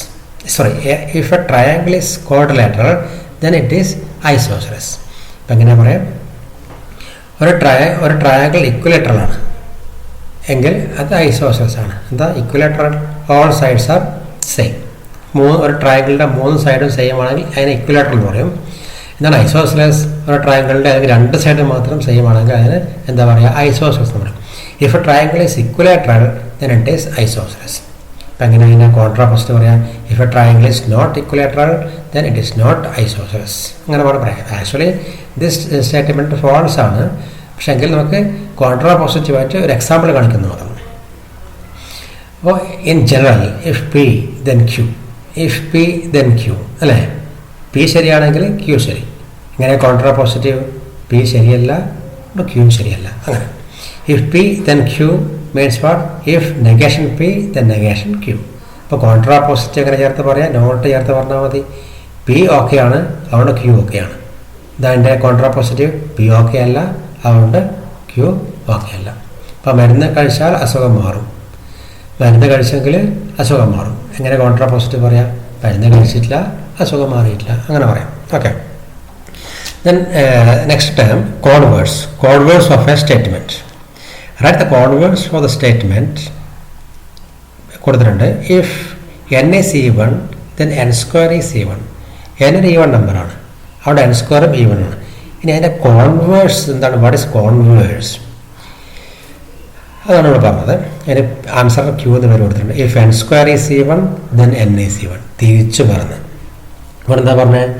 If a triangle is quadrilateral, then it is isosceles. ഇപ്പം എങ്ങനെ പറയാം? ഒരു ട്രയാങ്കിൾ ഇക്വലേറ്ററൽ ആണ് എങ്കിൽ അത് ഐസോസെലസ് ആണ്. എന്താ equilateral? All sides are same. ഒരു ട്രയാങ്കിളിൻ്റെ 3 സൈഡും സെയിം ആണെങ്കിൽ അതിനെ ഇക്വലേറ്ററൽ എന്ന് പറയും. എന്താണ് ഐസോസെലസ്? ഒരു ട്രയാങ്കിളിൻ്റെ അല്ലെങ്കിൽ 2 സൈഡ് മാത്രം സെയിം ആണെങ്കിൽ അതിന് എന്താ പറയുക? ഐസോസെലസ് എന്ന് പറയും. If a triangle is equilateral then it is isosceles. അപ്പം എങ്ങനെ അതിനെ കോൺട്രാപോസിറ്റ് പറയാം? If a triangle is not equilateral then it is not isosceles. അങ്ങനെ പറയാം. ആക്ച്വലി ദിസ് സ്റ്റേറ്റ്മെൻറ്റ് ഫോൾസ് ആണ്. പക്ഷേ എങ്കിൽ നമുക്ക് കോൺട്രാപോസിറ്റീവായിട്ട് ഒരു എക്സാമ്പിൾ കാണിക്കുന്നു നോക്കാം. അപ്പോൾ in general if P then Q, if P then Q അല്ലേ? പി ശരിയാണെങ്കിൽ ക്യൂ ശരി. ഇങ്ങനെ കോൺട്രാപോസിറ്റീവ് പി ശരിയല്ല, ക്യൂ ശരിയല്ല. അങ്ങനെ if P then Q means what? If negation P then negation Q. അപ്പോൾ കോൺട്രാപോസിറ്റീവ് എങ്ങനെ ചേർത്ത് പറയാം? നോട്ട് ചേർത്ത് പറഞ്ഞാൽ മതി. പി ഓക്കെ ആണ്, അതുകൊണ്ട് ക്യൂ ഓക്കെ ആണ്. ഇതാൻ്റെ കോൺട്രാപോസിറ്റീവ്. പി ഓക്കെ അല്ല, അതുകൊണ്ട് ക്യൂ ഓക്കെ അല്ല. അപ്പോൾ മരുന്ന് കഴിച്ചാൽ അസുഖം മാറും, മരുന്ന് കഴിച്ചെങ്കിൽ അസുഖം മാറും. എങ്ങനെ കോൺട്രാപോസിറ്റീവ് പറയാം? മരുന്ന് കഴിച്ചിട്ടില്ല, അസുഖം മാറിയിട്ടില്ല, അങ്ങനെ പറയാം. Okay. Then next term code words of a statement. Write the code words for the statement കൊടുത്തിട്ടുണ്ട്. If n is even then n² is even. n ഒരു ഈവൺ നമ്പറാണ്, അവിടെ n² ഈവൺ ആണ്. ഇനി അതിൻ്റെ കോൺവേഴ്സ് എന്താണ്? What is converse? അതാണ് നമ്മൾ പറഞ്ഞത്. അതിന് ആൻസർ ക്യൂ എന്ന് പേര് കൊടുത്തിട്ടുണ്ട്. If n² is even then n is even. തിരിച്ചു പറഞ്ഞ് ഇവിടെ എന്താ പറഞ്ഞത്?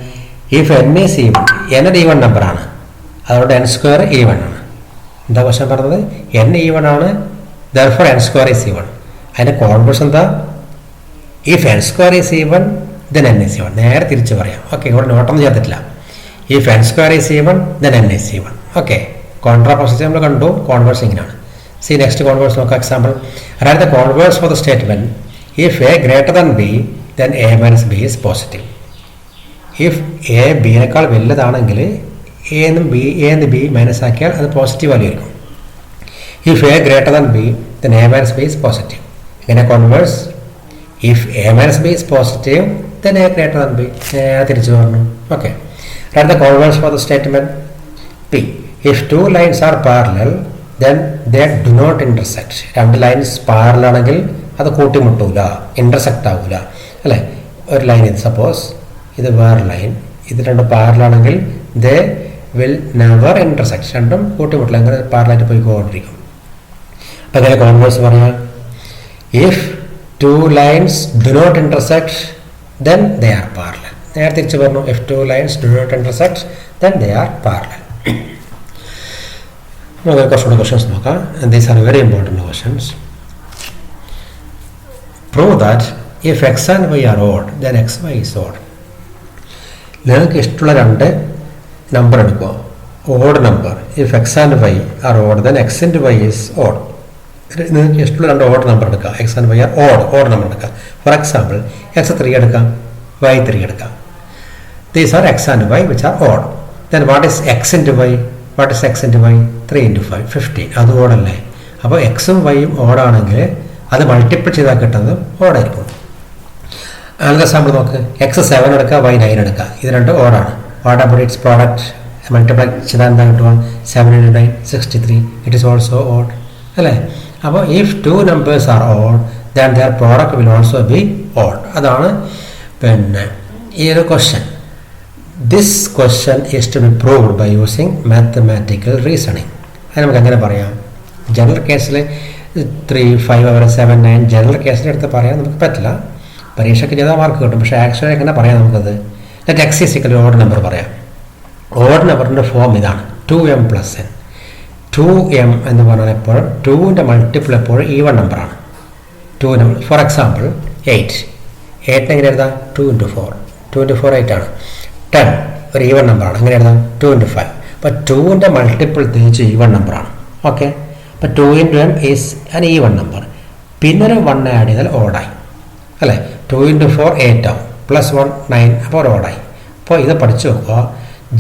If n is even, n ഒരു ഈവൺ നമ്പറാണ്, അതുകൊണ്ട് n² ഈവൺ ആണ്. എന്താ ക്വസ്റ്റൻ പറഞ്ഞത്? n ഈവൺ ആണ്, ദെർഫോർ n² ഈസ് ഈവൺ. അതിൻ്റെ കോൺവേഴ്സ് എന്താ? If n² is even then n is even. നേരെ തിരിച്ച് പറയാം. ഓക്കെ, ഇവിടെ നോട്ടൊന്നും ചേർത്തിട്ടില്ല. If n² is even then n is even. Okay, contrapositive നമ്മൾ കണ്ടു. കോൺവേഴ്സ് ഇങ്ങനെയാണ്. സി നെക്സ്റ്റ് കോൺവേഴ്സ് നോക്കാം. Example. Write the converse for the statement if a greater than b then a minus b is positive. If a ബിയേക്കാൾ വലുതാണെങ്കിൽ a എന്ന് b minus ആക്കിയാൽ അത് positive value ആയിരിക്കും. If a greater than b then a minus b is positive. ഇങ്ങനെ converse if a minus b is positive then a greater than b. തിരിച്ചു പറഞ്ഞു. Okay. Write the converse for the statement P. If two lines are parallel, then they do not intersect. രണ്ട് lines parallel ആണെങ്കിൽ അത് കൂട്ടിമുട്ടൂല, intersect ആവൂല അല്ലേ? ഒരു line ഇത് suppose, ഇത് വേറെ ലൈൻ, ഇത് രണ്ടും പാരലൽ ആണെങ്കിൽ ദേ വിൽ നെവർ ഇന്റർസെക്ട്. രണ്ടും കൂട്ടിമുട്ടില്ല, അങ്ങനെ പാരലായിട്ട് പോയിക്കൊണ്ടിരിക്കും. അപ്പം അങ്ങനെ കോൺവേഴ്സ് പറയാം. If two lines do not intersect then they are parallel. നേരെ തിരിച്ച് പറഞ്ഞു. If two lines do not intersect then they are parallel. നമുക്ക് കുറച്ചുകൂടെ ക്വസ്റ്റൻസ് നോക്കാം. These are very important questions. Prove that if X and Y are odd then xy is odd. നിങ്ങൾക്ക് ഇഷ്ടമുള്ള രണ്ട് number എടുക്കുക, odd number. If X and Y are odd then x and y is odd. നിങ്ങൾക്ക് ഇഷ്ടമുള്ള രണ്ട് odd number എടുക്കുക. X and Y are odd number എടുക്കുക. For example x3 എടുക്കാം, y3 എടുക്കാം. These are x and y which are odd. Then what is x into y? What is x into y? 3 into 5, 15. അത് ഓഡല്ലേ. അപ്പോൾ എക്സും വൈയും ഓടാണെങ്കിൽ അത് multiple ചെയ്താൽ കിട്ടുന്നത് ഓടായിരിക്കും. അനദർ എക്സാമ്പിൾ നോക്ക്. എക്സ് 7 എടുക്കുക, വൈ 9 എടുക്കുക. ഇത് രണ്ട് ഓടാണ്. What about its product? Multiply ചെയ്താൽ എന്താ കിട്ടുക? 7 × 9 63. ഇറ്റ് ഈസ് ഓൾസോ ഓഡ് അല്ലേ? അപ്പോൾ if two numbers are odd then their product will also be odd. അതാണ് പിന്നെ ഈ ഒരു question. This question is to be proved by using mathematical reasoning. അത് നമുക്ക് എങ്ങനെ പറയാം? ജനറൽ കേസിൽ 3, 5 അവർ 7, 9 ജനറൽ കേസിൻ്റെ പറയാൻ നമുക്ക് പറ്റില്ല. പരീക്ഷയ്ക്ക് ചെയ്താൽ മാർക്ക് കിട്ടും. പക്ഷേ ആക്ച്വലി എങ്ങനെ പറയാം നമുക്കത്? Let X is equal to odd number പറയാം. ഓഡ് നമ്പറിൻ്റെ ഫോം ഇതാണ് 2m + n. 2m എന്ന് പറഞ്ഞാൽ എപ്പോഴും 2ൻ്റെ മൾട്ടിപ്പിൾ എപ്പോഴും ഈവൺ നമ്പറാണ്. 2 നമ്പർ. ഫോർ എക്സാമ്പിൾ 8 എങ്ങനെ എഴുതാം? 2 × 4. 2 × 4 8 ആണ്. 10 ഒരു ഈവൺ നമ്പറാണ്. എങ്ങനെ എഴുതാം? 2 × 5. അപ്പോൾ 2ൻ്റെ മൾട്ടിപ്പിൾ തിരിച്ച് ഈവൺ നമ്പറാണ്. ഓക്കെ. അപ്പോൾ 2 × m is an even number. പിന്നെ ഒരു 1 ആഡ് ചെയ്താൽ ഓടായി അല്ലേ? 2 × 4 8 ആവും. +1 9. അപ്പോൾ ഓടായി. അപ്പോൾ ഇത് പഠിച്ചു നോക്കുക.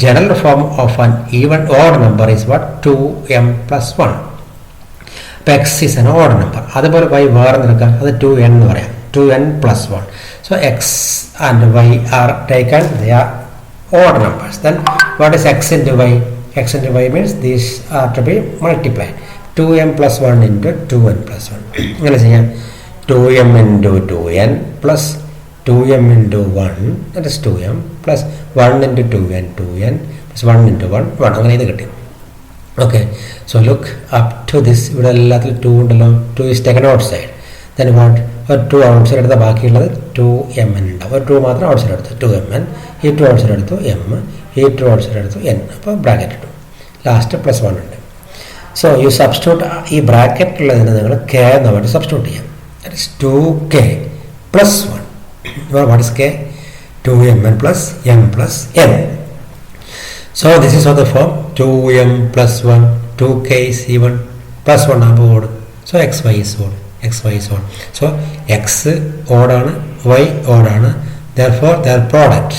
General form of an even odd number is what? 2m + 1. അപ്പോൾ X is an odd number. അതുപോലെ വൈ വേറെ നിൽക്കാം. അത് 2n എന്ന് പറയാം. 2n + 1. So x and y are taken, they are odd numbers. Then what is x into y? X into y means these are to be multiplied. 2m + 1 into 2n + 1. അങ്ങനെ ചെയ്യാം. 2m into 2n plus 2m into 1, that is 2m, plus 1 into 2n, 2n, plus 1 into 1, 1. അങ്ങനെ ഇത് കിട്ടി. Okay, so look up to this. ഇവിടെ എല്ലാത്തിലും 2 ഉണ്ടല്ലോ. 2 is taken outside. Then what? ഒരു 2 outside എടുത്താൽ ബാക്കിയുള്ളത് 2mn ഉണ്ടാവും. ഒരു 2 മാത്രം ഔട്ട്സൈഡ് എടുത്തു 2mn. ഈ 2 ഔട്ട്സൈഡ് എടുത്തു m. ഈ 2 ഔട്ട്സൈഡ് എടുത്തു n. അപ്പോൾ ബ്രാക്കറ്റ് ഇട്ടു. ലാസ്റ്റ് +1 ഉണ്ട്. So you substitute. ഈ ബ്രാക്കറ്റിലുള്ളതിന് നിങ്ങൾ k എന്ന് പറഞ്ഞിട്ട് സബ്സ്റ്റിറ്റ്യൂട്ട് ചെയ്യാം. That is 2k + 1. What is k? 2mn + m + n. So this is how the form 2m + 1, 2k is even, +1 ആകുമ്പോൾ. So xy is odd. xy is odd. So x odd ആണ്, y odd ആണ്. Therefore their product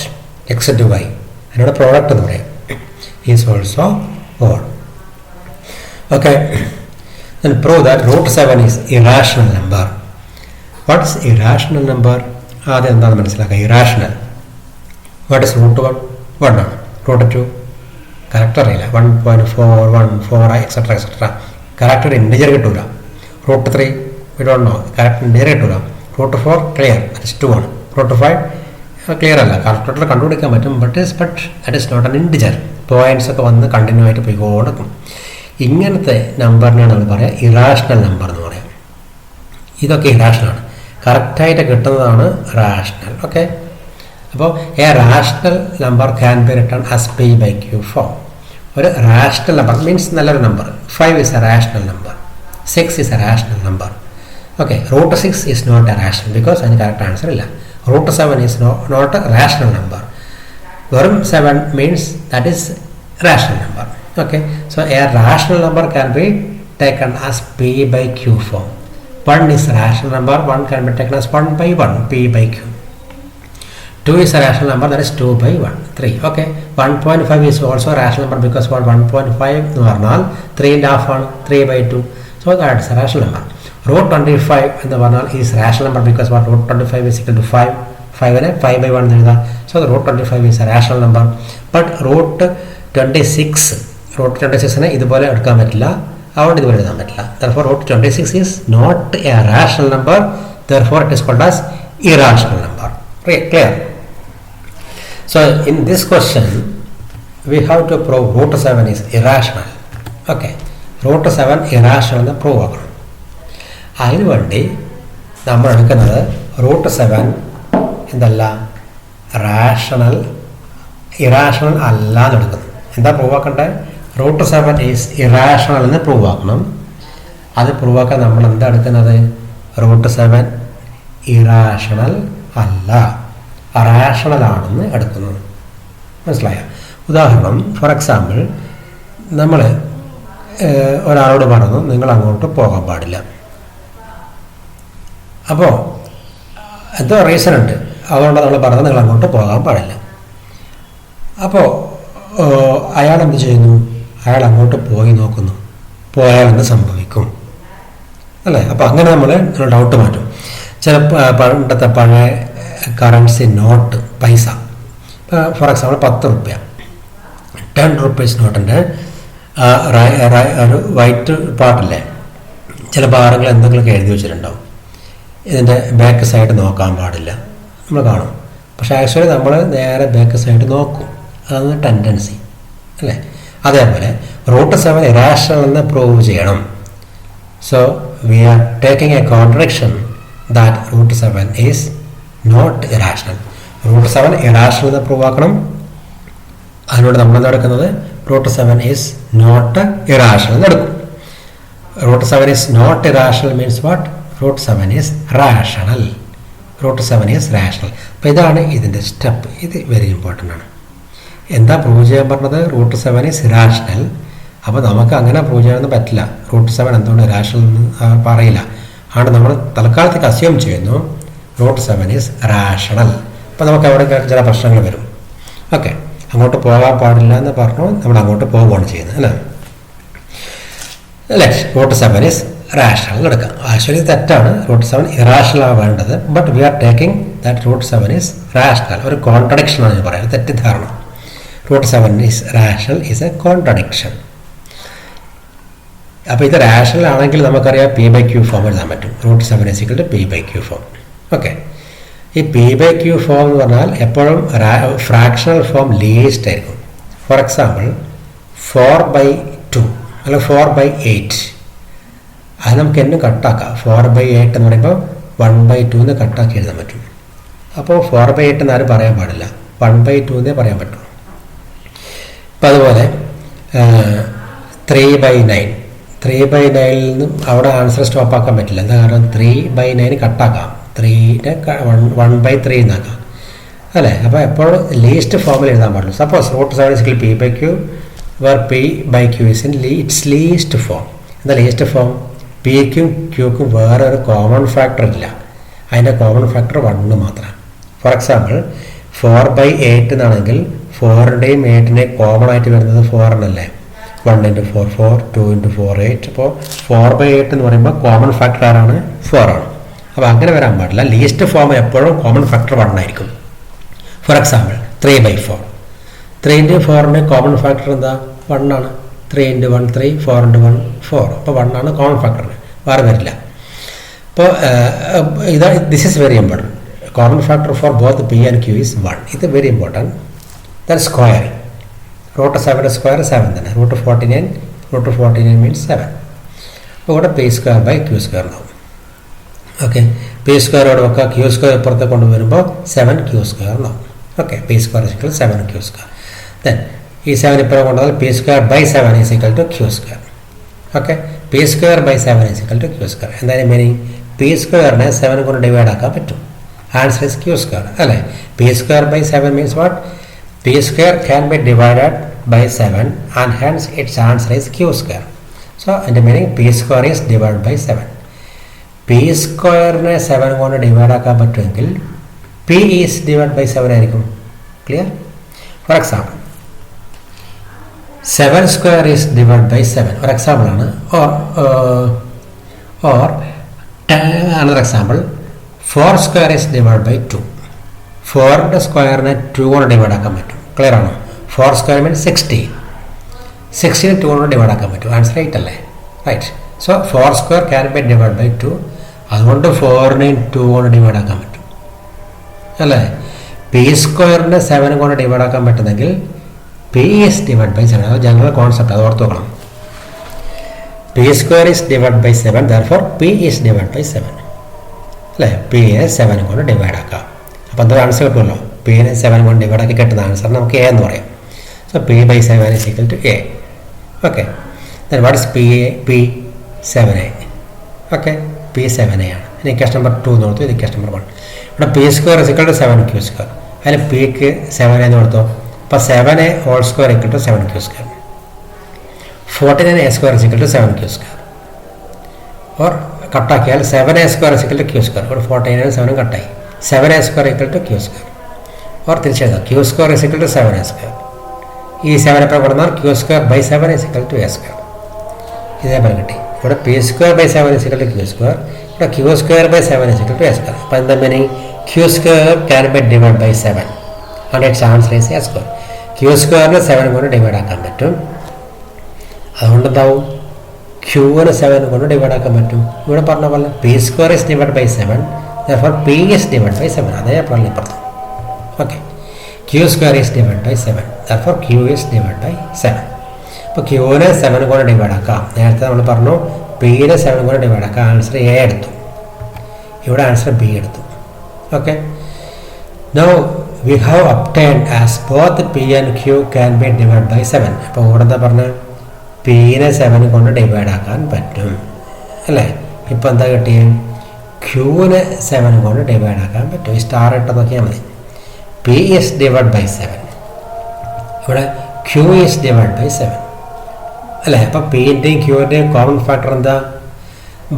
x into y, അതിനോട് product എന്ന് പറയാം, is also odd. Okay. Then prove that √7 is irrational number. What is irrational number? ആദ്യം എന്താണെന്ന് മനസ്സിലാക്കുക. Irrational. What is √1? 1 ആണ്. √2 correct അറിയില്ല. 1.4, 1, 4 എക്സെട്ര എക്സെട്ര. കറക്റ്റ് ഇൻഡിജർ കിട്ടൂല. √3 we don't know. Correct integer കിട്ടൂല. √4 ക്ലിയർ, ദാറ്റ് ഇസ് 2 ആണ്. √5 ക്ലിയർ അല്ല. കാൽക്കുലേറ്ററിൽ കണ്ടുപിടിക്കാൻ പറ്റും. But that is not an integer. Points ഒക്കെ വന്ന് കണ്ടിന്യൂ ആയിട്ട് പോയിക്കൊണ്ടിരിക്കും. ഇങ്ങനത്തെ നമ്പറിനാണ് നമ്മൾ പറയാം ഇറാഷണൽ നമ്പർ എന്ന് പറയാം. ഇതൊക്കെ ഇറാഷണലാണ്. കറക്റ്റായിട്ട് കിട്ടുന്നതാണ് റാഷണൽ. ഓക്കെ. അപ്പോൾ A rational number can be written as p/q form. ഒരു റാഷണൽ നമ്പർ മീൻസ് നല്ലൊരു number. 5 is a rational number. 6 is a rational number. Okay, √6 is not a rational because അതിന് correct answer ഇല്ല. √7 is not a rational number. വെറും 7 means that is rational number. Okay, so a rational number can be taken as p/q form. 1 is a rational number, 1 can be taken as 1/1, p/q. 2 is a rational number, that is 2/1, 3. Okay, 1.5 is also a rational number because 1.5 എന്ന് പറഞ്ഞാൽ 3.5 ആണ്, 3/2. So that is a rational number. √25 എന്ന് പറഞ്ഞാൽ is rational number because √25 is equal to 5. 5നെ 5/1 എന്ന് എഴുതാം. So the √25 is a rational number. But √26നെ ഇതുപോലെ എടുക്കാൻ പറ്റില്ല. അതുകൊണ്ട് ഇതുപോലെ എഴുതാൻ പറ്റില്ല. Therefore √26 is not a rational number. Therefore it is called as irrational number. Clear? So in this question we have to prove √7 is irrational. Okay, √7 irrational എന്ന് prove ആക്കണം. അതിനുവേണ്ടി നമ്മൾ എടുക്കുന്നത് √7 എന്തല്ല, ഇറാഷണൽ അല്ല എന്ന് എടുക്കുന്നു. എന്താ പ്രൂവ് ആക്കണ്ടേ? √7 ഈസ് ഇറാഷണൽ എന്ന് പ്രൂവ് ആക്കണം. അത് പ്രൂവ് ആക്കാൻ നമ്മൾ എന്താ എടുക്കുന്നത്? √7 ഇറാഷണൽ അല്ല, റാഷണൽ ആണെന്ന് എടുക്കുന്നു. മനസ്സിലായോ? ഉദാഹരണം, ഫോർ എക്സാമ്പിൾ, നമ്മൾ ഒരാളോട് പറഞ്ഞു നിങ്ങൾ അങ്ങോട്ട് പോകാൻ പാടില്ല. അപ്പോൾ എന്തോ റീസൺ ഉണ്ട്, അതുകൊണ്ട് നമ്മൾ പറഞ്ഞത് നിങ്ങൾ അങ്ങോട്ട് പോകാൻ പാടില്ല. അപ്പോൾ അയാൾ എന്ത് ചെയ്യുന്നു? അയാൾ അങ്ങോട്ട് പോയി നോക്കുന്നു. പോയാൽ എന്ത് സംഭവിക്കും? അല്ലേ? അപ്പോൾ അങ്ങനെ നമ്മൾ ഡൗട്ട് മാറ്റും. ചില പണ്ടത്തെ പഴയ കറൻസി നോട്ട് പൈസ, ഇപ്പോൾ ഫോർ എക്സാമ്പിൾ 10 റുപ്യ 10 റുപ്പീസ് നോട്ടിൻ്റെ ഒരു വൈറ്റ് പാർട്ടില്ലേ, ചില ഭാഗങ്ങൾ എന്തെങ്കിലുമൊക്കെ എഴുതി വെച്ചിട്ടുണ്ടാവും. ഇതിൻ്റെ ബാക്ക് സൈഡ് നോക്കാൻ പാടില്ല നമ്മൾ കാണും. പക്ഷേ ആക്ച്വലി നമ്മൾ നേരെ ബാക്ക് സൈഡ് നോക്കും. അതാണ് ടെൻഡൻസി അല്ലേ? അതേപോലെ √7 ഇറാഷണൽ എന്ന് പ്രൂവ് ചെയ്യണം. So we are taking a contradiction that √7 is not irrational. √7 irrational എന്ന് പ്രൂവ് ആക്കണം. അതിനോട് നമ്മളെന്താ എടുക്കുന്നത്? √7 ഈസ് നോട്ട് ഇറാഷണൽ എന്ന് എടുക്കും. √7 is not irrational means what? √7 is rational. √7 is rational. അപ്പോൾ ഇതാണ് ഇതിൻ്റെ സ്റ്റെപ്പ്. ഇത് വെരി ഇമ്പോർട്ടൻ്റ് ആണ്. എന്താ പ്രൂവ് ചെയ്യാൻ പറഞ്ഞത്? √7 ഈസ് ഇറാഷണൽ. അപ്പോൾ നമുക്ക് അങ്ങനെ പ്രൂവ് ചെയ്യാനൊന്നും പറ്റില്ല. √7 എന്തുകൊണ്ട് ഇറാഷണൽ എന്ന് പറയില്ല. അതുകൊണ്ട് നമ്മൾ തൽക്കാലത്തേക്ക് അസ്യൂം ചെയ്യുന്നു √7 ഈസ് റാഷണൽ. അപ്പോൾ നമുക്ക് അവിടെ ചില പ്രശ്നങ്ങൾ വരും. ഓക്കെ, അങ്ങോട്ട് പോകാൻ പാടില്ല എന്ന് പറഞ്ഞു നമ്മൾ അങ്ങോട്ട് പോവുകയാണ് ചെയ്യുന്നത് അല്ലേ? അല്ലേ? √7 ഈസ് റാഷണൽ എടുക്കാം. ആക്ച്വലി തെറ്റാണ്. √7 ഇറാഷണൽ ആണ് വേണ്ടത്. But we are taking that √7 is rational. ഒരു കോൺട്രഡിക്ഷൻ ആണ് പറയുന്നത്, തെറ്റിദ്ധാരണ. √7 is rational is A contradiction. അപ്പോൾ ഇത് റാഷണൽ ആണെങ്കിൽ നമുക്കറിയാം P/Q ഫോം എഴുതാൻ പറ്റും. √7 is equal to P/Q form. Okay, ഈ P/Q ഫോം എന്ന് പറഞ്ഞാൽ എപ്പോഴും ഫ്രാക്ഷണൽ ഫോം ലീസ്റ്റ് ആയിരിക്കും. ഫോർ എക്സാമ്പിൾ 4/2 അല്ല 4/8. അത് നമുക്ക് എന്നും കട്ടാക്കാം. 4/8 എന്ന് പറയുമ്പോൾ 1/2 എന്ന് കട്ടാക്കി എഴുതാൻ പറ്റും. അപ്പോൾ 4/8 എന്ന് ആരും പറയാൻ പാടില്ല, 1/2 എന്നേ പറയാൻ പറ്റും. അപ്പം അതുപോലെ 3/9 3/9 നിന്നും അവിടെ ആൻസർ സ്റ്റോപ്പ് ആക്കാൻ പറ്റില്ല. എന്താ കാരണം? 3/9 കട്ടാക്കാം, 3നെ 1/3 എന്നാക്കാം അല്ലേ? അപ്പോൾ എപ്പോഴും ലീസ്റ്റ് ഫോമിൽ എഴുതാൻ പാടുള്ളൂ. Suppose √7 is P/Q where P/Q is in its least form. എന്താ ലീസ്റ്റ് ഫോം? Pക്കും Qക്കും വേറെ ഒരു കോമൺ ഫാക്ടർ ഇല്ല. അതിൻ്റെ കോമൺ ഫാക്ടർ 1 മാത്രമാണ്. ഫോർ എക്സാമ്പിൾ 4/8 എന്നാണെങ്കിൽ 4ൻ്റെയും 8ൻ്റെയും കോമൺ ആയിട്ട് വരുന്നത് 4 എന്നല്ലേ? 1 × 4 4, 2 × 4 8. അപ്പോൾ 4/8 എന്ന് പറയുമ്പോൾ കോമൺ ഫാക്ടർ ആരാണ്? 4 ആണ്. അപ്പോൾ അങ്ങനെ വരാൻ പാടില്ല. ലീസ്റ്റ് ഫോം എപ്പോഴും കോമൺ ഫാക്ടർ 1 ആയിരിക്കും. ഫോർ എക്സാമ്പിൾ 3/4 3ൻ്റെയും 4ൻ്റെയും കോമൺ ഫാക്ടർ എന്താ? 1 ആണ്. 3 × 1 3, 4 × 1 4. അപ്പോൾ 1 ആണ് കോമൺ ഫാക്ടർ, വേറെ വരില്ല. അപ്പോൾ this is very important. Common factor for both P and Q is 1. ഇത് very important. Than square √7 square 7 തന്നെ. √49 മീൻസ് 7. അപ്പോൾ ഇവിടെ P²/Q² ഉണ്ടാവും. ഓക്കെ, P² ഇവിടെ വെക്കുക, Q² ഇപ്പുറത്തെ കൊണ്ടുവരുമ്പോൾ 7Q² ഉണ്ടാവും. Okay, P² = 7Q². ദെൻ ഈ 7 ഇപ്പുറം കൊണ്ടുവന്നാൽ P²/7 is equal to Q². Okay, P²/7 is equal to Q². എന്തായാലും മീനിങ് P²നെ 7 കൊണ്ട് ഡിവൈഡ് ആക്കാൻ പറ്റും. ആൻസർ ഈസ് Q² അല്ലേ? P²/7 means what? P² can be divided by 7 and hence its answer is Q². So in the meaning P² is divided by 7. P²നെ 7 കൊണ്ട് divide ആക്കാൻ പറ്റുമെങ്കിൽ P is divided by 7 ആയിരിക്കും. Clear? For example 7² is divided by 7. ഒരു example ആണ്. or another example 4² is divided by 2. 4ൻ്റെ സ്ക്വയറിനെ 2 കൊണ്ട് divide ആക്കാൻ പറ്റും. Clear ആണോ? 4² മീൻസ് 16. 16 2 കൊണ്ട് ഡിവൈഡ് ആക്കാൻ പറ്റും. ആൻസർ 8 അല്ലേ? Right. So 4² can be divide by 2. അതുകൊണ്ട് 4നെയും 2 കൊണ്ട് ഡിവൈഡ് ആക്കാൻ പറ്റും അല്ലേ? P²നെ 7 കൊണ്ട് ഡിവൈഡ് ആക്കാൻ പറ്റുന്നെങ്കിൽ P is divided by 7. അത് ജനറൽ കോൺസെപ്റ്റ്, അത് ഓർത്ത് വെക്കണം. P² is divided by 7, therefore P is divided by 7 അല്ലേ? P-നെ 7 കൊണ്ട് ഡിവൈഡ് ആക്കാം. അപ്പോൾ എന്തൊരു ആൻസർ കിട്ടുമല്ലോ? P-നെ 7 കൊണ്ട് ഡിവൈഡ് ആക്കി കിട്ടുന്ന ആൻസർ നമുക്ക് A എന്ന് പറയാം. So P/7 is equal to A. Okay, then what is P7A? Okay, P7A ആണ്. ഇനി ഇക്വേഷൻ നമ്പർ 2 എന്ന് കൊടുത്തു, ഇത് ഇക്വേഷൻ നമ്പർ 1. ഇവിടെ P² is equal to 7Q². അതിൽ Pക്ക് 7A എന്ന് കൊടുത്തോ. അപ്പോൾ 7A² equal to 7Q². 49A² is equal to 2 और കട്ടാക്കിയാൽ 7A² is equal to Q². ഇവിടെ 49 7 കട്ടായി. 7A² equal to Q² और തിരിച്ചെഴുതാം. Q² is equal to 7A². ഈ 7 എപ്പോൾ കൊടുത്താൽ Q²/7 is equal to A². ഇതേപോലെ കിട്ടി. ഇവിടെ P square by 7 is equal to Q square, ഇവിടെ Q square by 7 is equal to A square. അപ്പോൾ എന്താ meaning? Q square can be divide by 7 and its answer is A square. ക്യൂ സ്ക്വയറിനെ 7 കൊണ്ട് divide ആക്കാൻ പറ്റും. അതുകൊണ്ട് എന്താവും? ക്യൂവിന് 7 കൊണ്ട് ഡിവൈഡ് ആക്കാൻ പറ്റും. ഇവിടെ പറഞ്ഞ പോലെ P square is divide by 7, therefore P is divide by 7. അതേപോലെ ഇപ്പുറത്തും okay. Q square is divide by 7, therefore Q is divide by 7. അപ്പോൾ ക്യൂവിനെ 7 കൊണ്ട് ഡിവൈഡ് ആക്കാം. നേരത്തെ നമ്മൾ പറഞ്ഞു പിയിലെ 7 കൊണ്ട് ഡിവൈഡ് ആക്കാം. ആൻസർ എ എടുത്തു, ഇവിടെ ആൻസർ ബി എടുത്തു. Okay. Now we have obtained as both P and Q can be divide by 7. അപ്പോൾ ഇവിടെ എന്താ പറഞ്ഞത്? പിനെ 7 കൊണ്ട് ഡിവൈഡ് ആക്കാൻ പറ്റും അല്ലേ? ഇപ്പോൾ എന്താ കിട്ടിയത്? ക്യൂവിനെ 7 കൊണ്ട് ഡിവൈഡ് ആക്കാൻ പറ്റും. ഈ സ്റ്റാർ ഇട്ട് നോക്കിയാൽ മതി. പി ഈസ് ഡിവൈഡ് ബൈ 7, ഇവിടെ ക്യൂ ഈസ് ഡിവൈഡ് ബൈ 7 അല്ലേ? അപ്പോൾ പിൻ്റെയും ക്യൂവിൻ്റെയും കോമൺ ഫാക്ടർ എന്താ?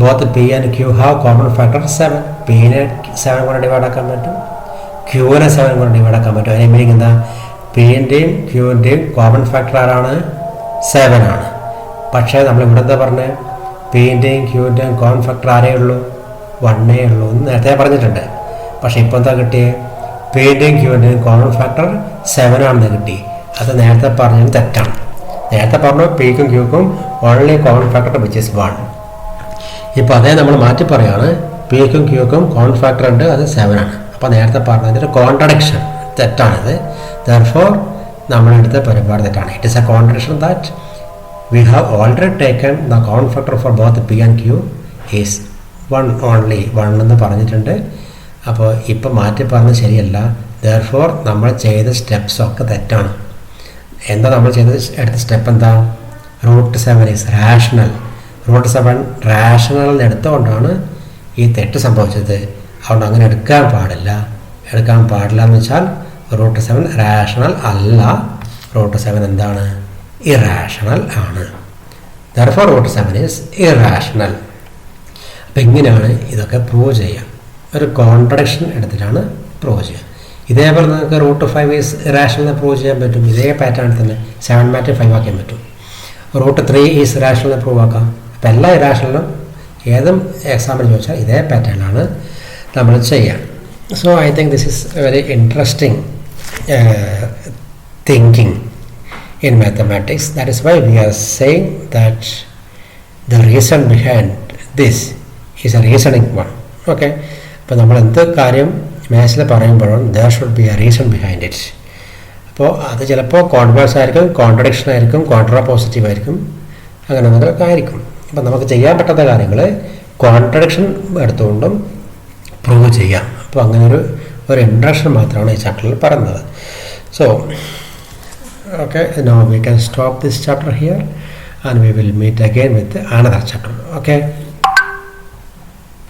Both P and Q have common factor 7. പിനെ 7 കൊണ്ട് ഡിവൈഡ് ആക്കാൻ പറ്റും, ക്യൂവിനെ 7 കൊണ്ട് ഡിവൈഡ് ആക്കാൻ പറ്റും. അതിന് മീനിങ് എന്താ? പിൻ്റെയും ക്യൂവിൻ്റെയും കോമൺ ഫാക്ടർ ആരാണ്? 7 ആണ്. പക്ഷേ നമ്മൾ ഇവിടെ എന്താ പറഞ്ഞത്? പിൻ്റെയും ക്യൂവിൻ്റെയും കോമൺ ഫാക്ടർ ആരേ ഉള്ളൂ? 1 ഉള്ളൂ എന്ന് നേരത്തെ പറഞ്ഞിട്ടുണ്ട്. പക്ഷേ ഇപ്പോൾ എന്താ കിട്ടിയത്? പിൻ്റെയും ക്യൂവിൻ്റെയും കോമൺ ഫാക്ടർ 7 ആണെന്ന് കിട്ടി. അത് നേരത്തെ പറഞ്ഞത് തെറ്റാണ്. നേരത്തെ പറഞ്ഞു പിക്കും ക്യൂക്കും only common factor which is 1. ഇപ്പോൾ അതേ നമ്മൾ മാറ്റി പറയുകയാണ്. പിക്കും ക്യൂക്കും കോമൺ ഫാക്ടർ ഉണ്ട്, അത് 7 ആണ്. അപ്പോൾ നേരത്തെ പറഞ്ഞതിൻ്റെ കോൺട്രഡിക്ഷൻ തെറ്റാണിത്. therefore നമ്മളെടുത്ത പരിപാടി തെറ്റാണ്. It is A contradiction that we have already taken the common factor for both p and q is 1 only, 1 എന്ന് പറഞ്ഞിട്ടുണ്ട്. അപ്പോൾ ഇപ്പം മാറ്റി പറഞ്ഞത് ശരിയല്ല. therefore നമ്മൾ ചെയ്ത സ്റ്റെപ്സ് ഒക്കെ തെറ്റാണ്. എന്താ നമ്മൾ എടുത്ത സ്റ്റെപ്പ് എന്താ? √7 ഈസ് റാഷണൽ. √7 റാഷണൽ എടുത്തുകൊണ്ടാണ് ഈ തെറ്റ് സംഭവിച്ചത്. അതുകൊണ്ട് അങ്ങനെ എടുക്കാൻ പാടില്ല എന്ന് വെച്ചാൽ √7 റാഷണൽ അല്ല. √7 എന്താണ്? ഇറാഷണൽ ആണ്. therefore √7 is irrational. അപ്പം ഇങ്ങനെയാണ് ഇതൊക്കെ പ്രൂവ് ചെയ്യുക. ഒരു കോൺട്രഡിക്ഷൻ എടുത്തിട്ടാണ് പ്രൂവ് ചെയ്യുക. ഇതേപോലെ നിങ്ങൾക്ക് √5 ഈസ് ഇറാഷണൽ പ്രൂവ് ചെയ്യാൻ പറ്റും. ഇതേ പാറ്റേണിൽ തന്നെ 7 മാറ്റി 5 ആക്കാൻ പറ്റും. √3 ഈസ് ഇറാഷണൽ പ്രൂവ് ആക്കാം. അപ്പം എല്ലാ ഇറാഷണലും ഏതും എക്സാമ്പിൾ ചോദിച്ചാൽ ഇതേ പാറ്റേണിലാണ് നമ്മൾ ചെയ്യുക. So I think this is very interesting thinking in mathematics. That is why we are saying that the reason behind this is a reasoning one. Okay. അപ്പോൾ നമ്മൾ എന്ത് കാര്യം മാത്സിൽ പറയുമ്പോഴും there should be a reason behind it. അപ്പോൾ അത് ചിലപ്പോൾ converse ആയിരിക്കും, contradiction ആയിരിക്കും, കോൺട്രാപോസിറ്റീവ് ആയിരിക്കും, അങ്ങനെ എന്തെങ്കിലുമൊക്കെ ആയിരിക്കും. അപ്പം നമുക്ക് ചെയ്യാൻ പറ്റാത്ത കാര്യങ്ങൾ കോൺട്രഡിക്ഷൻ എടുത്തുകൊണ്ടും പ്രൂവ് ചെയ്യാം. അപ്പോൾ അങ്ങനെ ഒരു ഇൻട്രഡക്ഷൻ മാത്രമാണ് ഈ ചാപ്റ്ററിൽ പറയുന്നത്. So okay, now we can stop this chapter here and we will meet again with another chapter. Okay.